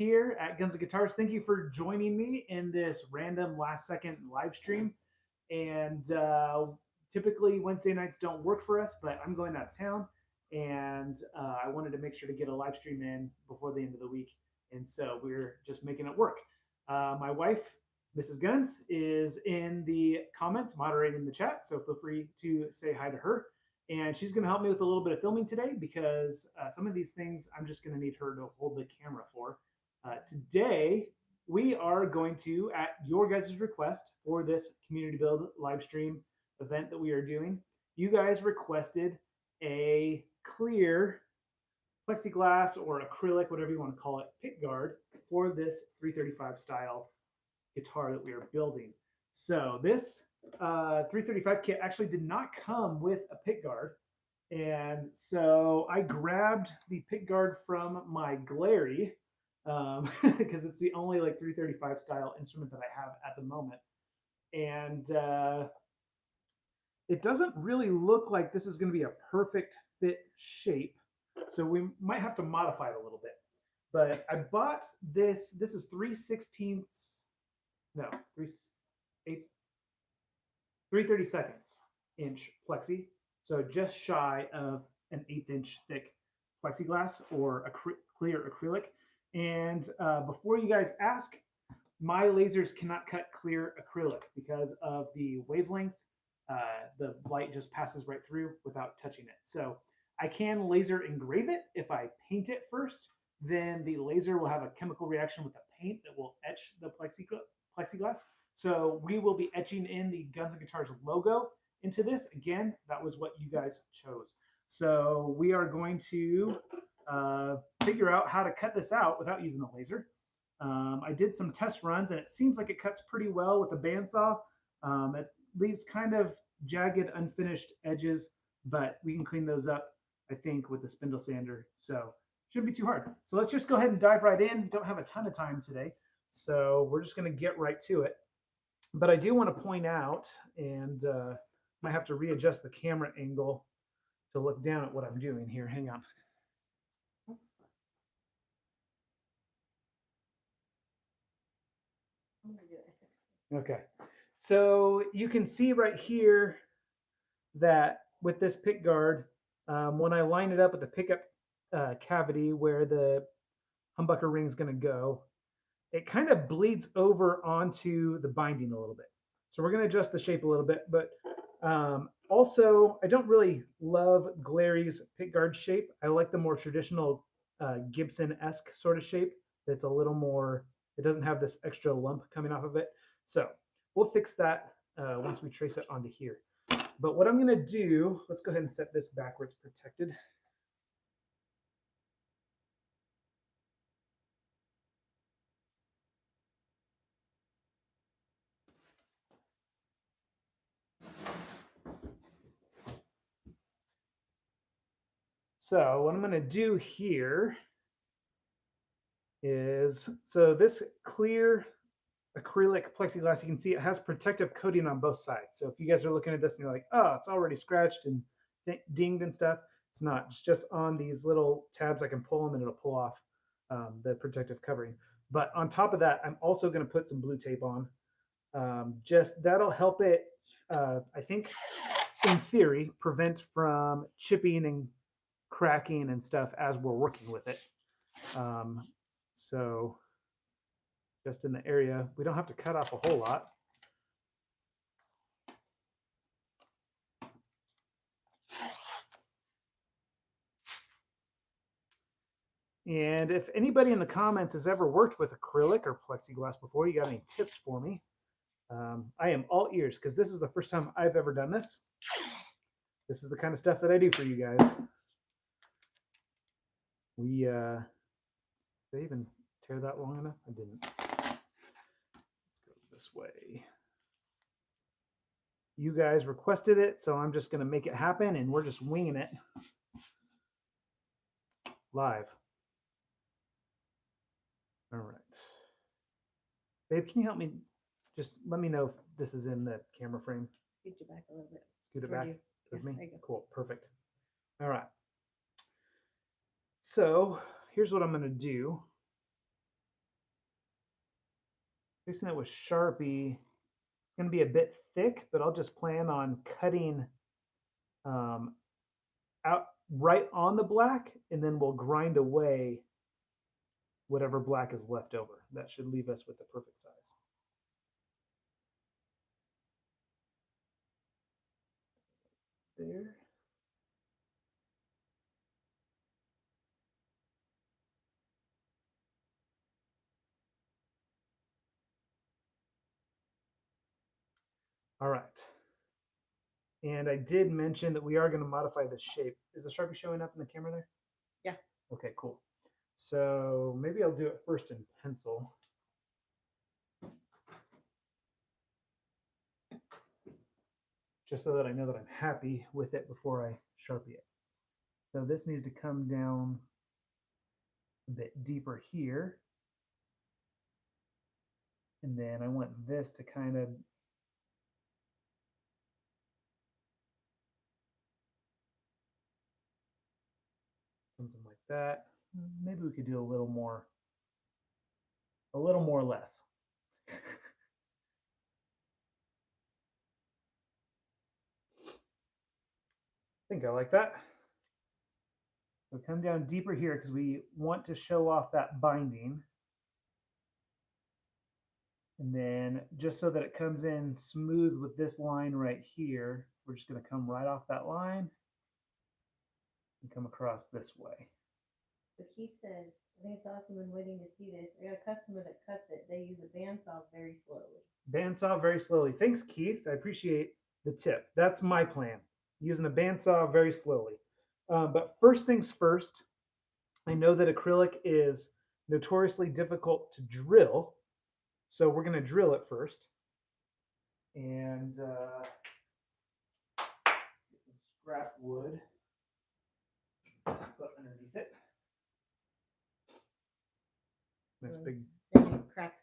here at Guns and Guitars. Thank you for joining me in this random last second live stream. And typically Wednesday nights don't work for us, but I'm going out of town and I wanted to make sure to get a live stream in before the end of the week. And so we're just making it work. My wife, Mrs. Guns, is in the comments moderating the chat. So feel free to say hi to her. And she's going to help me with a little bit of filming today because some of these things I'm just going to need her to hold the camera for. Today, we are going to, at your guys' request for this community build live stream event that we are doing, you guys requested a clear plexiglass or acrylic, whatever you want to call it, pickguard for this 335 style guitar that we are building. So this 335 kit actually did not come with a pickguard. And so I grabbed the pickguard from my Glary because it's the only like 335 style instrument that I have at the moment. And it doesn't really look like this is going to be a perfect fit shape. So we might have to modify it a little bit. But I bought this. This is 3/16, no, 3/32 inch plexi. So just shy of an 1/8 inch thick plexiglass or clear acrylic. And before you guys ask, my lasers cannot cut clear acrylic because of the wavelength. The light just passes right through without touching it. So I can laser engrave it. If I paint it first, then the laser will have a chemical reaction with the paint that will etch the plexiglass. So we will be etching in the Guns and Guitars logo into this. Again, that was what you guys chose. So we are going to figure out how to cut this out without using a laser. I did some test runs and it seems like it cuts pretty well with the bandsaw. It leaves kind of jagged, unfinished edges, but we can clean those up, I think, with the spindle sander. So shouldn't be too hard. So let's just go ahead and dive right in. Don't have a ton of time today, so we're just going to get right to it. But I do want to point out, and might have to readjust the camera angle to look down at what I'm doing here. Hang on. Okay, so you can see right here that with this pick guard, when I line it up with the pickup cavity where the humbucker ring is going to go, it kind of bleeds over onto the binding a little bit. So we're going to adjust the shape a little bit, but also I don't really love Glary's pickguard shape. I like the more traditional Gibson-esque sort of shape that's a little more, it doesn't have this extra lump coming off of it. So we'll fix that once we trace it onto here. But what I'm going to do, let's go ahead and set this back where it's protected. So what I'm going to do here is, so this clear acrylic plexiglass, you can see it has protective coating on both sides. So if you guys are looking at this and you're like, oh, it's already scratched and dinged and stuff, it's not. It's just on these little tabs. I can pull them and it'll pull off the protective covering. But on top of that, I'm also going to put some blue tape on. Just that'll help it, I think, in theory, prevent from chipping and cracking and stuff as we're working with it. So just in the area, we don't have to cut off a whole lot. And if anybody in the comments has ever worked with acrylic or plexiglass before, you got any tips for me? I am all ears because this is the first time I've ever done this. This is the kind of stuff that I do for you guys. We, did I even tear that long enough? I didn't. Let's go this way. You guys requested it, so I'm just going to make it happen, and we're just winging it live. All right. Babe, can you help me? Just let me know if this is in the camera frame. Scoot you back a little bit. Scoot it back with me? There you go. Cool, perfect. All right. So here's what I'm going to do. fixing it with Sharpie, it's going to be a bit thick, but I'll just plan on cutting out right on the black, and then we'll grind away whatever black is left over. That should leave us with the perfect size. There. All right. And I did mention that we are going to modify the shape. Is the Sharpie showing up in the camera there? Yeah. Okay, cool. So maybe I'll do it first in pencil. Just so that I know that I'm happy with it before I Sharpie it. So this needs to come down a bit deeper here. And then I want this to kind of something like that. Maybe we could do a little more less. I think I like that. We'll come down deeper here because we want to show off that binding. And then just so that it comes in smooth with this line right here, we're just going to come right off that line and come across this way. So Keith says, I think it's awesome when waiting to see this. I got a customer that cuts it. They use a bandsaw very slowly. Bandsaw very slowly. Thanks, Keith. I appreciate the tip. That's my plan, using a bandsaw very slowly. But first things first, I know that acrylic is notoriously difficult to drill. So we're going to drill it first. And let's get some scrap wood. Put underneath it. That's big. It cracks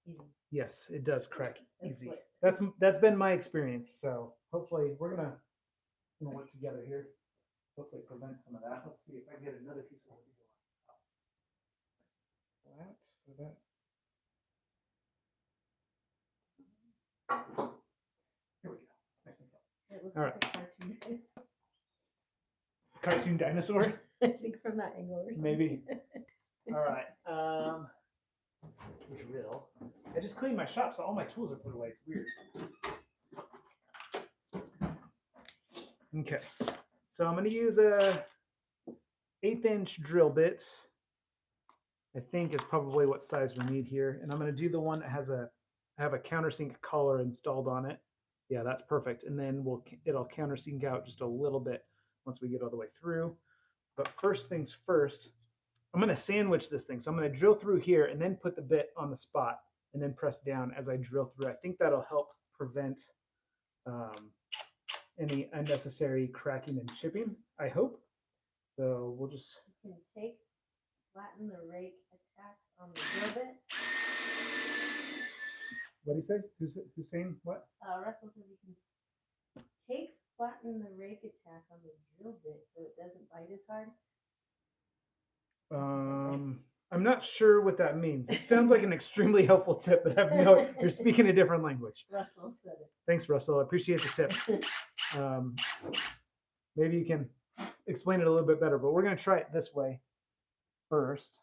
easy. Yes, it does crack easy. That's been my experience. So hopefully we're gonna work together here. Hopefully prevent some of that. Let's see if I can get another piece of wood to go on top. So that. Here we go. Nice and fun. It looks All like right. a cartoon. Cartoon dinosaur. I think from that angle or something. Maybe. All right. Drill. I just cleaned my shop, so all my tools are put away. It's weird. Okay. So I'm going to use a 1/8" drill bit. I think is probably what size we need here, and I'm going to do the one that has I have a countersink collar installed on it. Yeah, that's perfect. And then it'll countersink out just a little bit once we get all the way through. But first things first, I'm going to sandwich this thing. So I'm going to drill through here and then put the bit on the spot and then press down as I drill through. I think that'll help prevent any unnecessary cracking and chipping, I hope. So we'll just... You can flatten the rake attack on the drill bit. What do you say? Who's saying what? Russell says you can flatten the rake attack on the drill bit so it doesn't bite as hard. I'm not sure what that means. It sounds like an extremely helpful tip, but you're speaking a different language. Russell said it. Thanks, Russell. I appreciate the tip. Maybe you can explain it a little bit better, but we're going to try it this way first.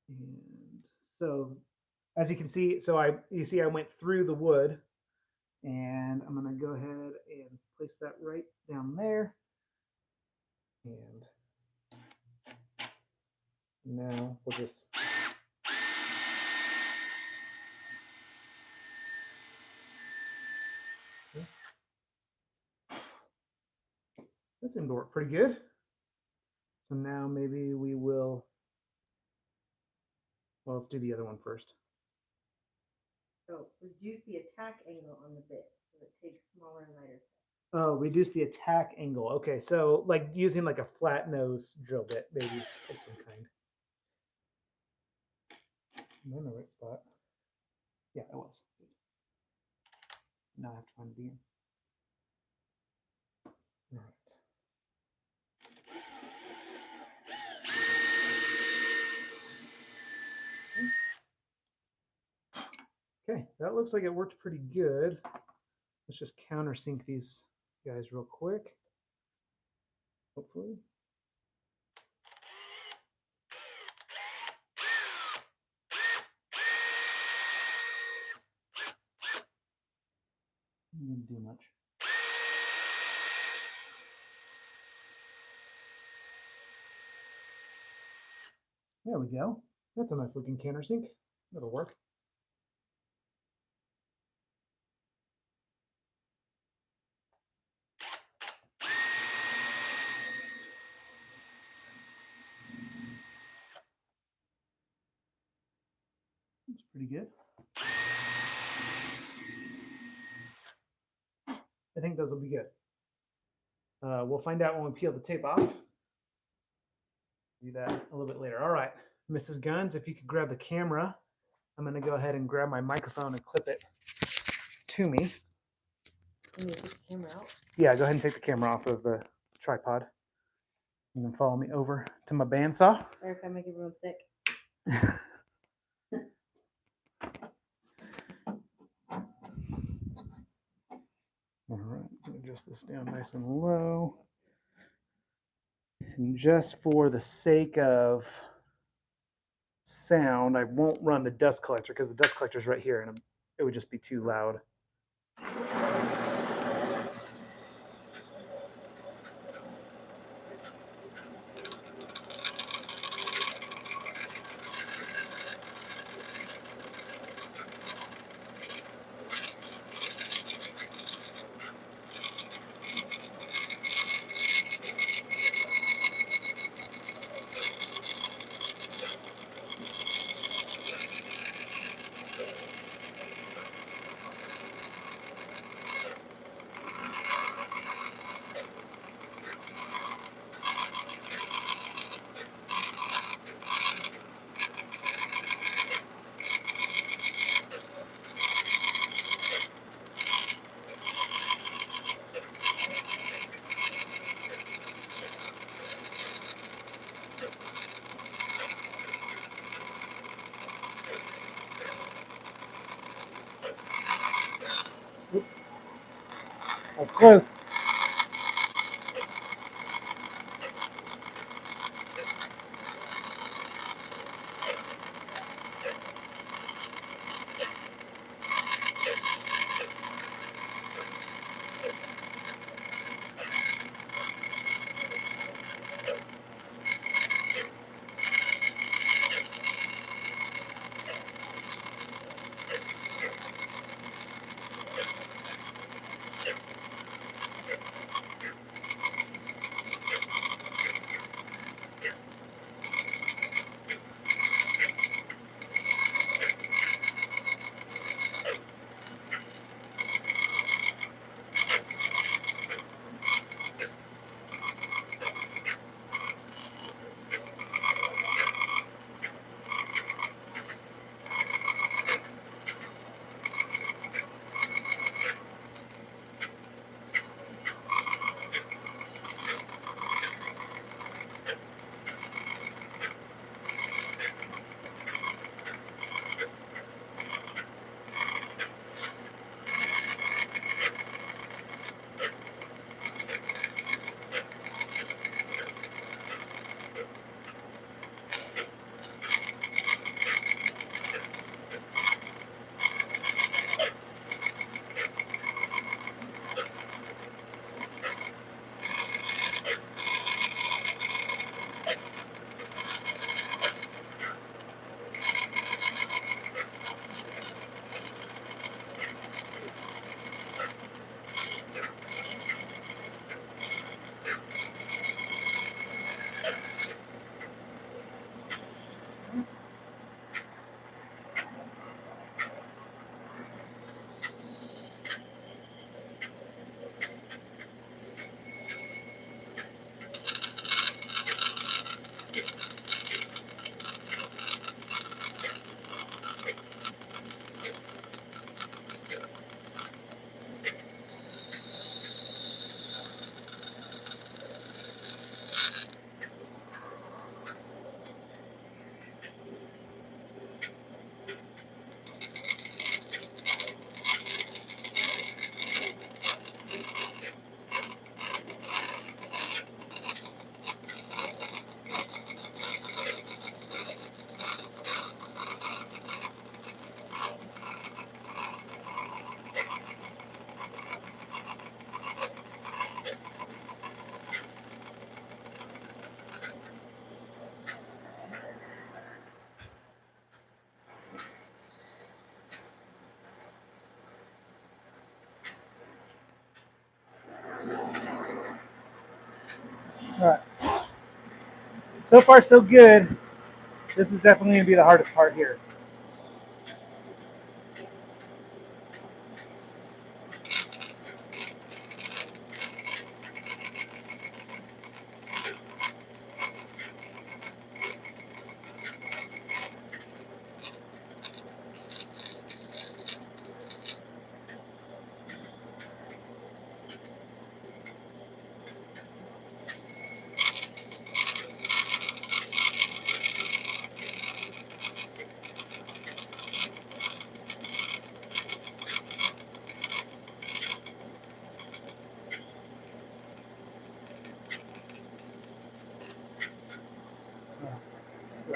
And so, as you can see, you see I went through the wood, and I'm going to go ahead and place that right down there. And now we'll just this seemed to work pretty good. So now maybe we will, well, let's do the other one first. So reduce the attack angle on the bit so it takes smaller and lighter steps. Oh, reduce the attack angle. Okay, so like using like a flat nose drill bit, maybe of some kind. Am I in the right spot? Yeah, I was. Now I have to find it again. All right. Okay, that looks like it worked pretty good. Let's just countersink these guys real quick. Hopefully. Didn't do much. There we go. That's a nice looking countersink. That'll work. That's pretty good. I think those will be good. We'll find out when we peel the tape off. Do that a little bit later. All right, Mrs. Guns, if you could grab the camera, I'm going to go ahead and grab my microphone and clip it to me. Can you take the camera out? Yeah, go ahead and take the camera off of the tripod. You can follow me over to my bandsaw. Sorry if I make everyone sick. All right, adjust this down nice and low. And just for the sake of sound, I won't run the dust collector because the dust collector is right here and it would just be too loud. That's close. so far so good. This is definitely going to be the hardest part here. So.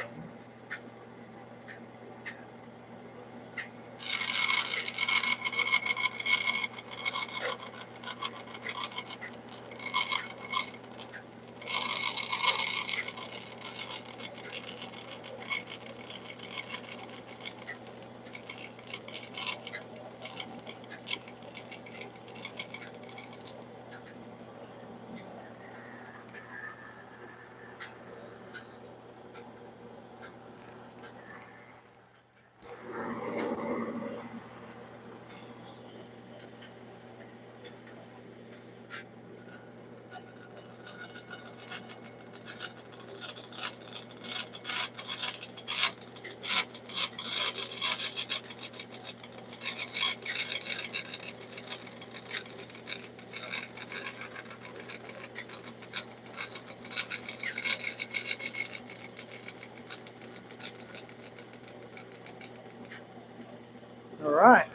All right.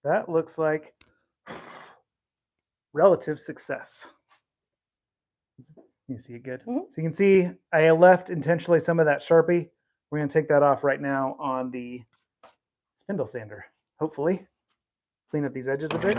That looks like relative success. You see it good? Mhm. So you can see I left intentionally some of that Sharpie. We're going to take that off right now on the spindle sander, hopefully. Clean up these edges a bit.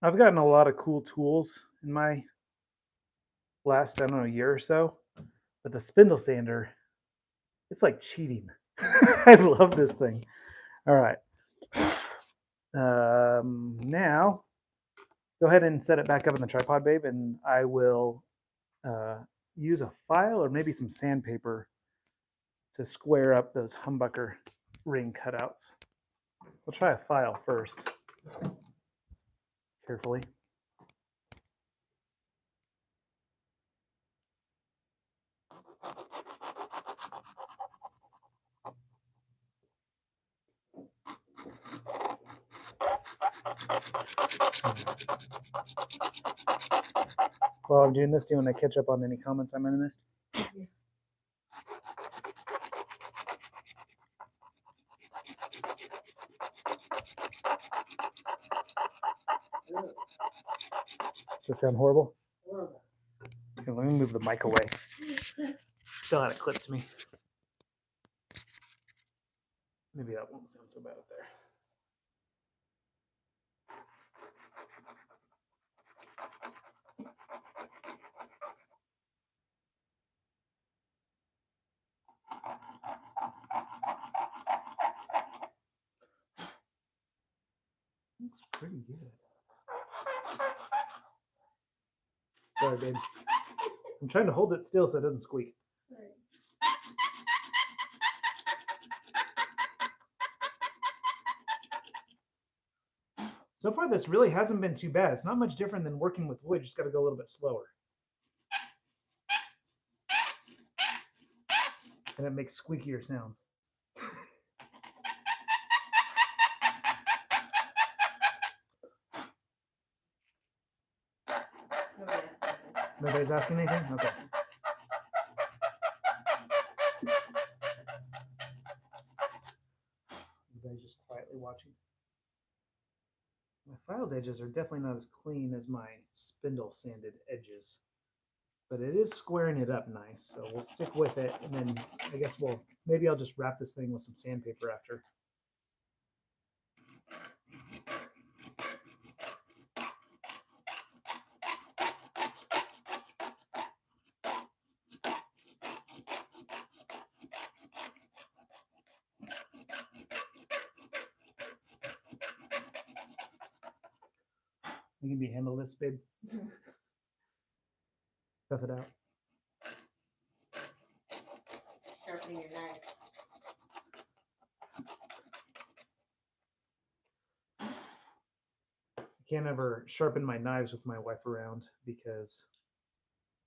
I've gotten a lot of cool tools in my last, I don't know, year or so. But the spindle sander, it's like cheating. I love this thing. All right. Now, go ahead and set it back up in the tripod, babe, and I will use a file or maybe some sandpaper to square up those humbucker ring cutouts. We'll try a file first, carefully. While I'm doing this, do you want to catch up on any comments I might have missed? Yeah. Does that sound horrible? Horrible. Here, let me move the mic away. Still had it clipped to me. Maybe that won't sound so bad up there. Looks pretty good. Sorry, babe. I'm trying to hold it still so it doesn't squeak. Right. So far, this really hasn't been too bad. It's not much different than working with wood. You just got to go a little bit slower. And it makes squeakier sounds. Nobody's asking anything? Okay. Everybody's just quietly watching. My filed edges are definitely not as clean as my spindle sanded edges, but it is squaring it up nice. So we'll stick with it, and then I guess maybe I'll just wrap this thing with some sandpaper after. You can handle this, babe. Tough it out. Sharpening your knife. I can't ever sharpen my knives with my wife around because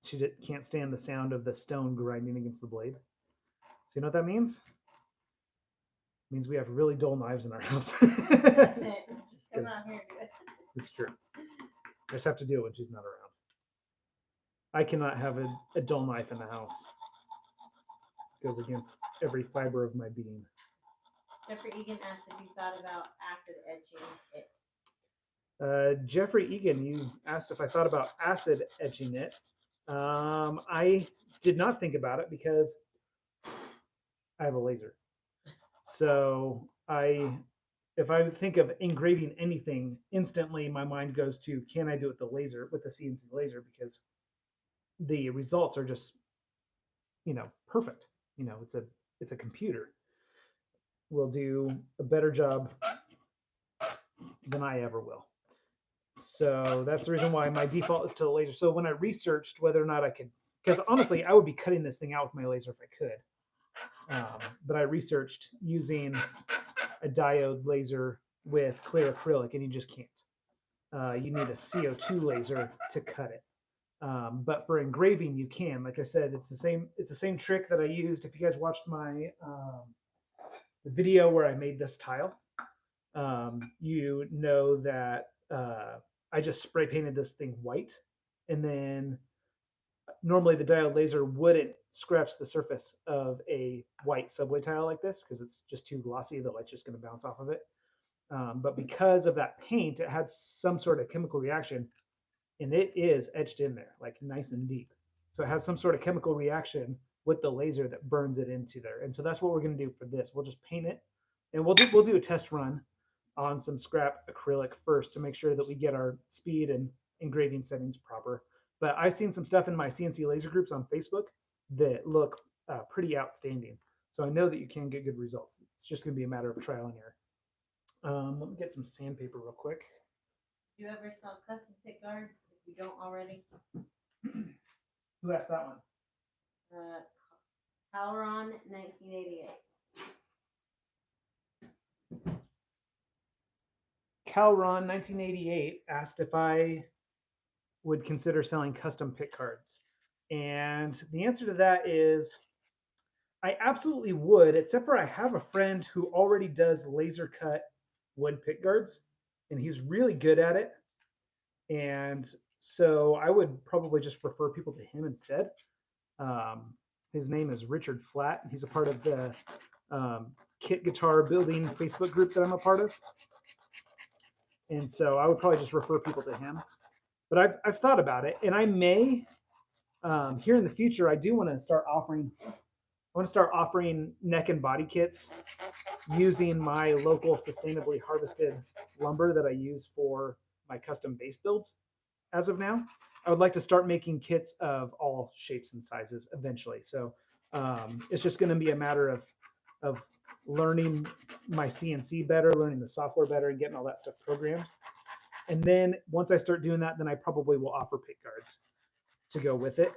she can't stand the sound of the stone grinding against the blade. So you know what that means? It means we have really dull knives in our house. That's it. Just come out here and do it. It's true. I just have to do it when she's not around. I cannot have a dull knife in the house. It goes against every fiber of my being. Jeffrey Egan asked if you thought about acid etching it. Jeffrey Egan, you asked if I thought about acid etching it. I did not think about it because I have a laser. So if I think of engraving anything, instantly my mind goes to, can I do it with the CNC laser? Because the results are just, perfect. It's a computer. Will do a better job than I ever will. So that's the reason why my default is to the laser. So when I researched whether or not I could, because honestly, I would be cutting this thing out with my laser if I could. But I researched using a diode laser with clear acrylic, and you just can't. You need a CO2 laser to cut it. But for engraving, you can. Like I said, it's the same trick that I used. If you guys watched my the video where I made this tile, you know that I just spray painted this thing white, and then normally the diode laser wouldn't scratch the surface of a white subway tile like this because it's just too glossy. The light's just going to bounce off of it. But because of that paint, it had some sort of chemical reaction, and it is etched in there, like nice and deep. So it has some sort of chemical reaction with the laser that burns it into there. And so that's what we're going to do for this. We'll just paint it, and we'll do a test run on some scrap acrylic first to make sure that we get our speed and engraving settings proper. But I've seen some stuff in my CNC laser groups on Facebook that look pretty outstanding. So I know that you can get good results. It's just going to be a matter of trial and error. Let me get some sandpaper real quick. Do you ever sell custom pick guards if you don't already? Who asked that one? Calron 1988. Calron 1988 asked if I would consider selling custom pick cards. And the answer to that is I absolutely would, except for I have a friend who already does laser cut wood pick guards, and he's really good at it. And so I would probably just refer people to him instead. His name is Richard Flatt. He's a part of the kit guitar building Facebook group that I'm a part of. And so I would probably just refer people to him. But I've thought about it, and I may here in the future. I do want to start offering. I want to start offering neck and body kits using my local sustainably harvested lumber that I use for my custom base builds. As of now, I would like to start making kits of all shapes and sizes eventually. So it's just going to be a matter of learning my CNC better, learning the software better, and getting all that stuff programmed. And then once I start doing that, then I probably will offer pick guards to go with it,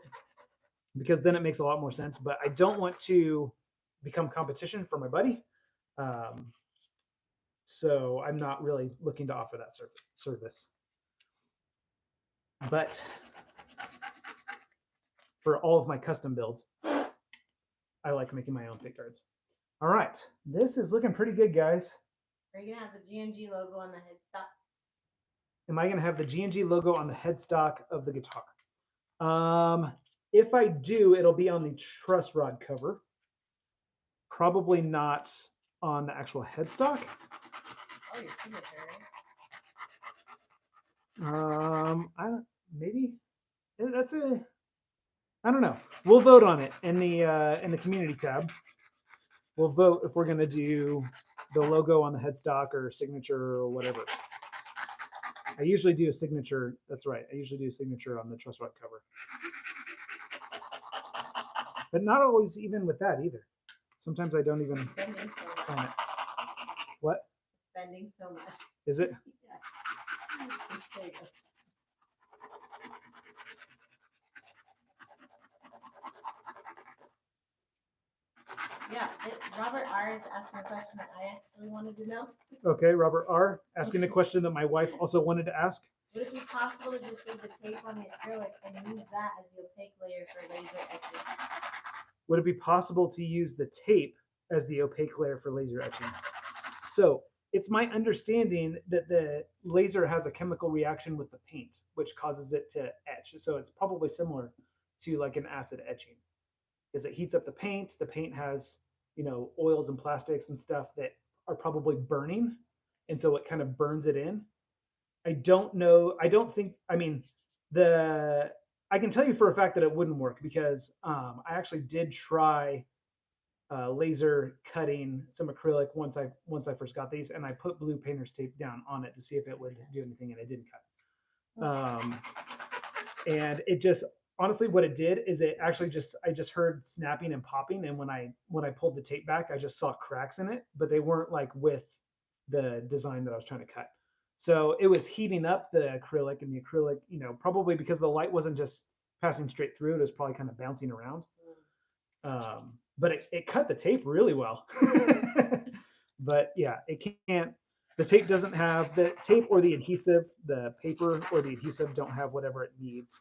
because then it makes a lot more sense. But I don't want to become competition for my buddy. So I'm not really looking to offer that service. But for all of my custom builds, I like making my own pick guards. All right, this is looking pretty good, guys. Are you gonna have the G&G logo on the headstock? Am I gonna have the G&G logo on the headstock of the guitar? If I do, it'll be on the truss rod cover. Probably not on the actual headstock. Oh, your signature. I don't. Maybe that's a. I don't know. We'll vote on it in the community tab. We'll vote if we're gonna do the logo on the headstock or signature or whatever. I usually do a signature. That's right. I usually do a signature on the truss rod cover. But not always even with that either. Sometimes I don't even sign it. What? Spending so much. Is it? Yeah. Yeah, Robert R. is asking a question that I actually wanted to know. Okay, Robert R. asking a question that my wife also wanted to ask. Would it be possible to just leave the tape on the acrylic and use that as the opaque layer for laser etching? Would it be possible to use the tape as the opaque layer for laser etching? So it's my understanding that the laser has a chemical reaction with the paint, which causes it to etch. So it's probably similar to like an acid etching, because it heats up the paint. The paint has, oils and plastics and stuff that are probably burning, and so it kind of burns it in. I don't know. I don't think. I mean, I can tell you for a fact that it wouldn't work, because I actually did try laser cutting some acrylic once I first got these, and I put blue painter's tape down on it to see if it would do anything, and it didn't cut. And it just, honestly, what it did is it actually I just heard snapping and popping, and when I pulled the tape back, I just saw cracks in it, but they weren't like with the design that I was trying to cut. So it was heating up the acrylic, and the acrylic, probably because the light wasn't just passing straight through, it was probably kind of bouncing around. But it cut the tape really well. But yeah, it can't. The tape doesn't have the tape or the adhesive, the paper or the adhesive don't have whatever it needs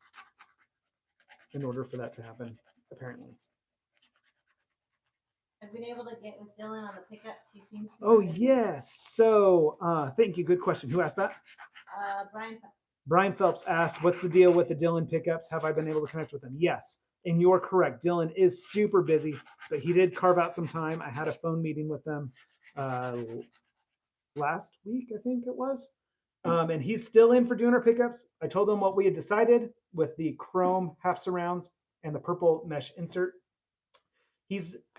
in order for that to happen, apparently. I've been able to get with Dylan on the pickups. He seems to. Oh, yes. So thank you. Good question. Who asked that? Brian Phelps. Brian Phelps asked, what's the deal with the Dylan pickups? Have I been able to connect with them? Yes. And you're correct. Dylan is super busy, but he did carve out some time. I had a phone meeting with them last week, I think it was. And he's still in for doing our pickups. I told him what we had decided with the chrome half surrounds and the purple mesh insert.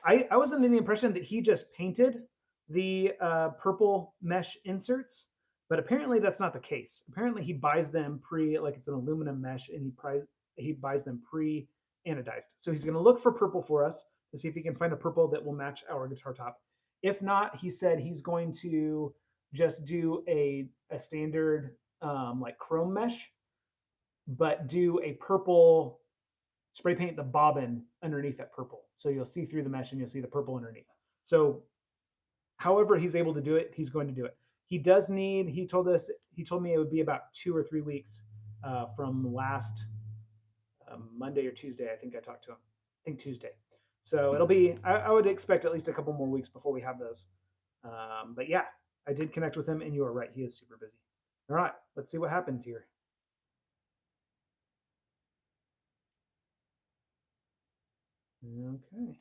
I was under the impression that he just painted the purple mesh inserts, but apparently that's not the case. Apparently he buys them like it's an aluminum mesh, and he buys them pre-anodized. So he's going to look for purple for us to see if he can find a purple that will match our guitar top. If not, he said he's going to just do a standard like chrome mesh, but do a purple, spray paint the bobbin underneath that purple. So you'll see through the mesh and you'll see the purple underneath. So however he's able to do it, he's going to do it. He told me it would be about 2 or 3 weeks from last Monday or Tuesday. I think I talked to him. I think Tuesday. So it'll be, I would expect at least a couple more weeks before we have those. But yeah, I did connect with him, and you are right. He is super busy. All right, let's see what happens here. Okay.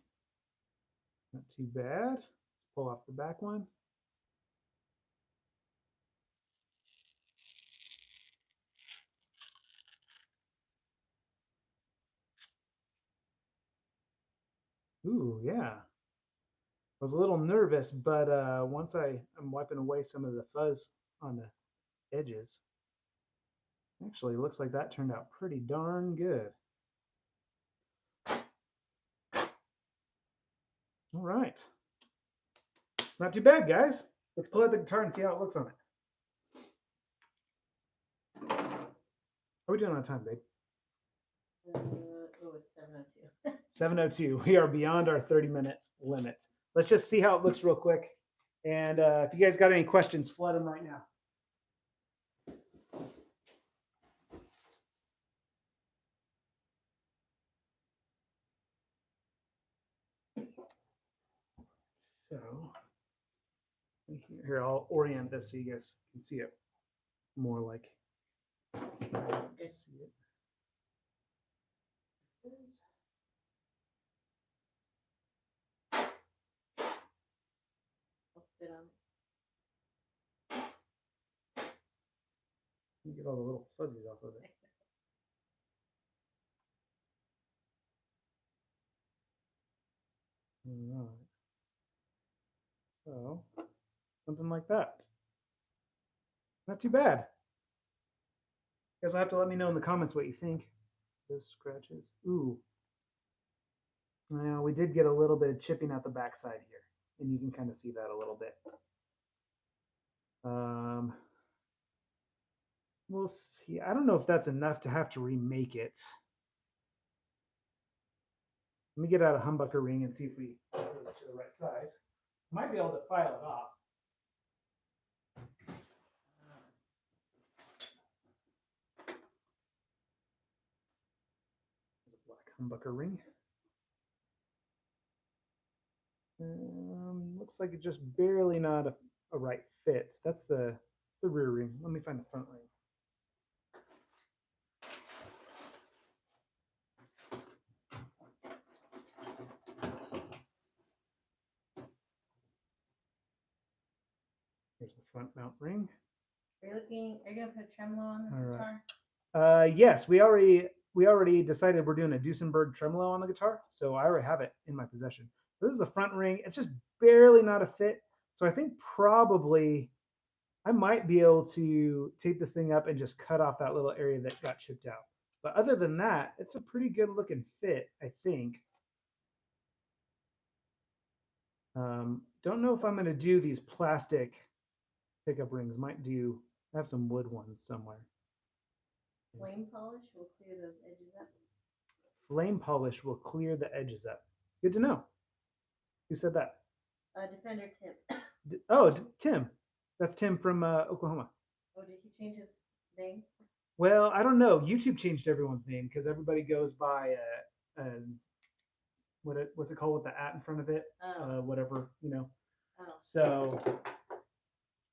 Not too bad. Let's pull off the back one. Ooh, yeah. I was a little nervous, but once I'm wiping away some of the fuzz on the edges, actually looks like that turned out pretty darn good. All right. Not too bad, guys. Let's pull out the guitar and see how it looks on it. How are we doing on time, babe? It's 7:02. 7:02. We are beyond our 30-minute limit. Let's just see how it looks real quick. And if you guys got any questions, flood them right now. So here, I'll orient this so you guys can see it more like see it. I'll sit on it. Let me get all the little fuzzies off of it. All right. So something like that. Not too bad. You guys will have to let me know in the comments what you think. Those scratches. Ooh. Well, we did get a little bit of chipping out the backside here, and you can kind of see that a little bit. We'll see. I don't know if that's enough to have to remake it. Let me get out a humbucker ring and see if we get it to the right size. Might be able to file it off. Black humbucker ring. Looks like it's just barely not a right fit. That's the rear ring. Let me find the front ring. Here's the front mount ring. Are you gonna put tremolo on this guitar? Yes, we already decided we're doing a Duesenberg tremolo on the guitar, so I already have it in my possession. So this is the front ring. It's just barely not a fit. So I think probably I might be able to tape this thing up and just cut off that little area that got chipped out. But other than that, it's a pretty good looking fit, I think. Don't know if I'm going to do these plastic pickup rings. Might do, I have some wood ones somewhere. Flame polish will clear those edges up. Flame polish will clear the edges up. Good to know. Who said that? Defender Tim. Tim. That's Tim from Oklahoma. Oh, did he change his name? Well, I don't know. YouTube changed everyone's name because everybody goes by what's it called with the at in front of it? Whatever, you know. Oh. So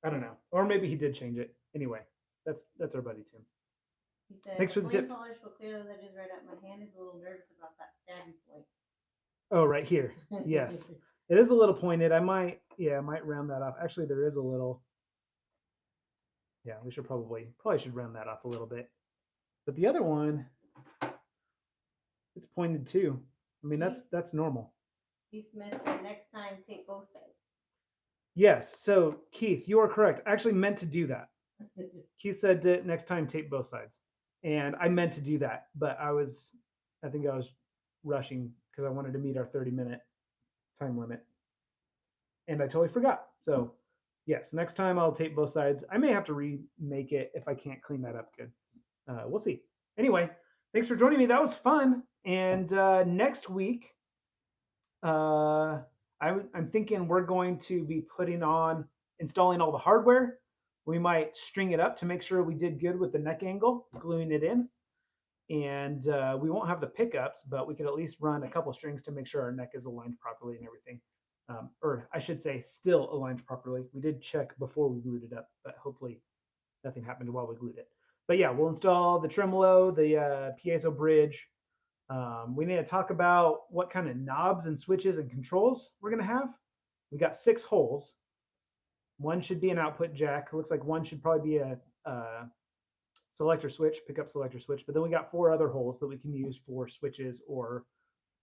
I don't know. Or maybe he did change it. Anyway, that's our buddy Tim. He said, thanks for the tip. Polish will clear those edges right up. My hand is a little nervous about that stabbing point. Oh, right here. Yes. It is a little pointed. I might round that off. Actually, there is a little. Yeah, we should probably should round that off a little bit. But the other one, it's pointed too. I mean, that's normal. Keith Smith said next time tape both sides. Yes. So Keith, you are correct. I actually meant to do that. Keith said next time tape both sides. And I meant to do that, but I think I was rushing because I wanted to meet our 30-minute time limit. And I totally forgot. So yes, next time I'll tape both sides. I may have to remake it if I can't clean that up good. We'll see. Anyway, thanks for joining me. That was fun. And next week, I'm thinking we're going to be installing all the hardware. We might string it up to make sure we did good with the neck angle, gluing it in. And we won't have the pickups, but we could at least run a couple strings to make sure our neck is aligned properly and everything. Or I should say still aligned properly. We did check before we glued it up, but hopefully nothing happened while we glued it. But yeah, we'll install the tremolo, the piezo bridge. We need to talk about what kind of knobs and switches and controls we're going to have. We got 6 holes. One should be an output jack. It looks like one should probably be a selector switch, pickup selector switch. But then we got 4 other holes that we can use for switches or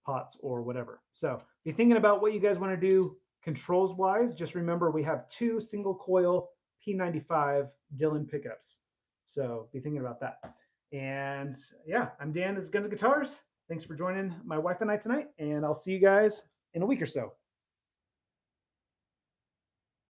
pots or whatever. So be thinking about what you guys want to do controls wise. Just remember we have 2 single coil P95 Dylan pickups. So be thinking about that. And yeah, I'm Dan. This is Guns and Guitars. Thanks for joining my wife and I tonight, and I'll see you guys in a week or so.